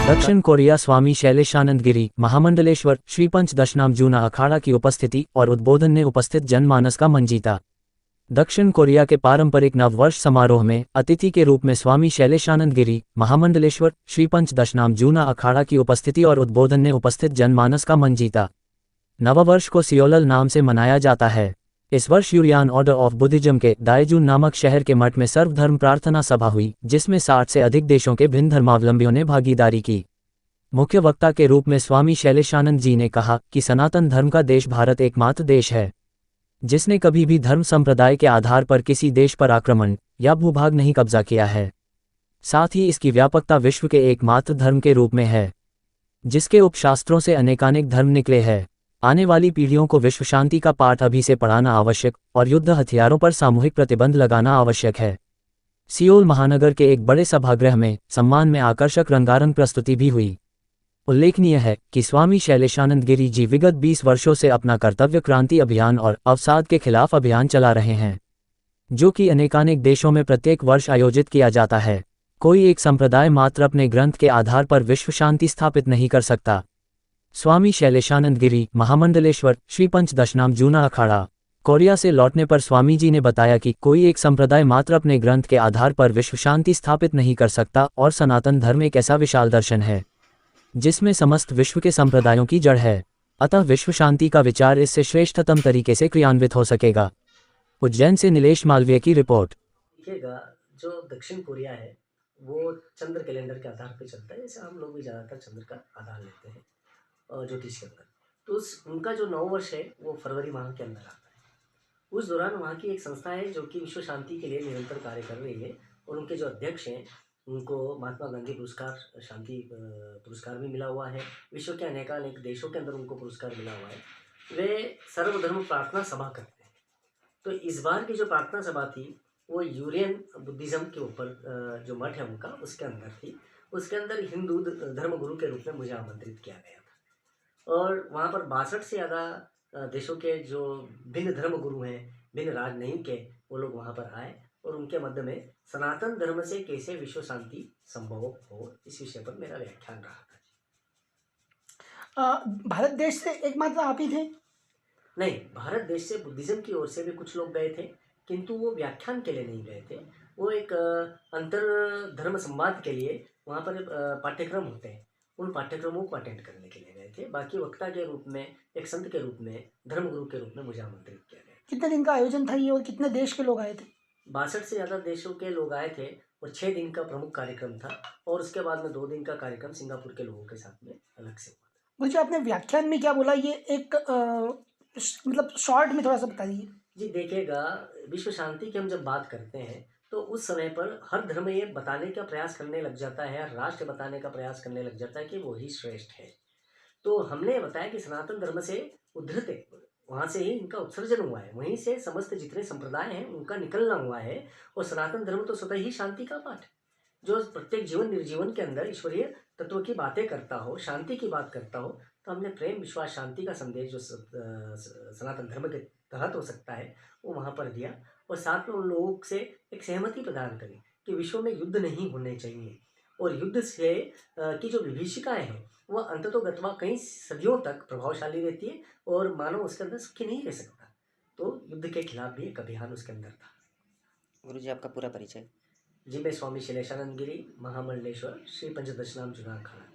दक्षिण कोरिया स्वामी शैलेशानंद गिरी महामंडलेश्वर श्री पंचदशनाम जूना अखाड़ा की उपस्थिति और उद्बोधन ने उपस्थित जनमानस का मन जीता। दक्षिण कोरिया के पारंपरिक नववर्ष समारोह में अतिथि के रूप में स्वामी शैलेशानंद गिरी महामंडलेश्वर श्री पंचदशनाम जूना अखाड़ा की उपस्थिति और उद्बोधन ने उपस्थित जनमानस का मन जीता। नववर्ष को सियोलल नाम से मनाया जाता है। इस वर्ष यूरियान ऑर्डर ऑफ बुद्धिज्म के दाएजून नामक शहर के मठ में सर्वधर्म प्रार्थना सभा हुई, जिसमें 60 से अधिक देशों के भिन्न धर्मावलंबियों ने भागीदारी की। मुख्य वक्ता के रूप में स्वामी शैलेशानंद जी ने कहा कि सनातन धर्म का देश भारत एकमात्र देश है जिसने कभी भी धर्म संप्रदाय के आधार पर किसी देश पर आक्रमण या भूभाग नहीं कब्जा किया है। साथ ही इसकी व्यापकता विश्व के एकमात्र धर्म के रूप में है जिसके उपशास्त्रों से अनेकानेक धर्म निकले हैं। आने वाली पीढ़ियों को विश्व शांति का पाठ अभी से पढ़ाना आवश्यक और युद्ध हथियारों पर सामूहिक प्रतिबंध लगाना आवश्यक है। सियोल महानगर के एक बड़े सभागृह में सम्मान में आकर्षक रंगारंग प्रस्तुति भी हुई। उल्लेखनीय है कि स्वामी शैलेशानंद गिरी जी विगत 20 वर्षों से अपना कर्तव्य क्रांति अभियान और अवसाद के खिलाफ अभियान चला रहे हैं, जो कि अनेकानेक देशों में प्रत्येक वर्ष आयोजित किया जाता है। कोई एक संप्रदाय मात्र अपने ग्रंथ के आधार पर विश्व शांति स्थापित नहीं कर सकता। स्वामी शैलेशानंद गिरी महामंडलेश्वर श्री पंचदशनाम जूना अखाड़ा कोरिया से लौटने पर स्वामी जी ने बताया कि कोई एक संप्रदाय मात्र अपने ग्रंथ के आधार पर विश्व शांति स्थापित नहीं कर सकता और सनातन धर्म एक ऐसा विशाल दर्शन है जिसमें समस्त विश्व के संप्रदायों की जड़ है। अतः विश्व शांति का विचार इससे श्रेष्ठतम तरीके से क्रियान्वित हो सकेगा। उज्जैन से नीलेश मालवीय की रिपोर्ट। देखिएगा, जो दक्षिण कोरिया है वो चंद्र कैलेंडर के आधार पर चलता है, जैसे हम लोग भी ज़्यादातर चंद्र का आधार लेते हैं और ज्योतिष के अंदर। तो उनका जो नववर्ष है वो फरवरी माह के अंदर आता है। उस दौरान वहाँ की एक संस्था है जो कि विश्व शांति के लिए निरंतर कार्य कर रही है और उनके जो अध्यक्ष हैं उनको महात्मा गांधी पुरस्कार, शांति पुरस्कार भी मिला हुआ है। विश्व के अनेकानेक देशों के अंदर उनको पुरस्कार मिला हुआ है। वे सर्वधर्म प्रार्थना सभा करते हैं। तो इस बार की जो प्रार्थना सभा थी वो यूरियन बुद्धिज़्म के ऊपर जो मठ है उनका, उसके अंदर थी। उसके अंदर हिंदू धर्म गुरु के रूप में मुझे आमंत्रित किया गया था और वहाँ पर 62 से ज़्यादा देशों के जो भिन्न धर्म गुरु हैं, भिन्न राजनयिक के, वो लोग वहाँ पर आए और उनके मध्य में सनातन धर्म से कैसे विश्व शांति संभव हो, इस विषय पर मेरा व्याख्यान रहा था। भारत देश से एकमात्र आप ही थे? नहीं, भारत देश से बुद्धिज़्म की ओर से भी कुछ लोग गए थे, किंतु वो व्याख्यान के लिए नहीं गए थे। वो एक अंतर धर्म संवाद के लिए वहाँ पर पाठ्यक्रम होते हैं, उन पाठ्यक्रमों को अटेंड करने के लिए गए थे। बाकी वक्ता के रूप में, एक संत के रूप में, धर्मगुरु के रूप में मुझे आमंत्रित किया गया। कितने दिन का आयोजन था ये और कितने देश के लोग आए थे? 62 से ज़्यादा देशों के लोग आए थे और 6 दिन का प्रमुख कार्यक्रम था और उसके बाद में 2 दिन का कार्यक्रम सिंगापुर के लोगों के साथ में अलग से हुआ था। मुझे आपने व्याख्यान में क्या बोला, ये एक मतलब शॉर्ट में थोड़ा सा बता दीजिए। जी देखिएगा, विश्व शांति की हम जब बात करते हैं तो उस समय पर हर धर्म ये बताने का प्रयास करने लग जाता है, हर राष्ट्र बताने का प्रयास करने लग जाता है कि वो ही श्रेष्ठ है। तो हमने बताया कि सनातन धर्म से उद्धृत है, वहाँ से ही इनका उत्सर्जन हुआ है, वहीं से समस्त जितने संप्रदाय हैं उनका निकलना हुआ है। और सनातन धर्म तो स्वतः ही शांति का पाठ, जो प्रत्येक जीवन निर्जीवन के अंदर ईश्वरीय तत्व की बातें करता हो, शांति की बात करता हो। तो हमने प्रेम विश्वास शांति का संदेश जो सनातन धर्म के तहत हो सकता है वो वहाँ पर दिया और साथ में उन लोगों से एक सहमति प्रदान करी कि विश्व में युद्ध नहीं होने चाहिए और युद्ध से की जो विभीषिकाएँ हैं वह अंततोगत्वा कई सदियों तक प्रभावशाली रहती है और मानव उसके अंदर सुखी नहीं रह सकता। तो युद्ध के खिलाफ भी एक अभियान उसके अंदर था। गुरुजी, आपका पूरा परिचय? जी, मैं स्वामी शैलेशानंद गिरी महामंडलेश्वर श्री पंचदशनाम जूना अखाड़ा।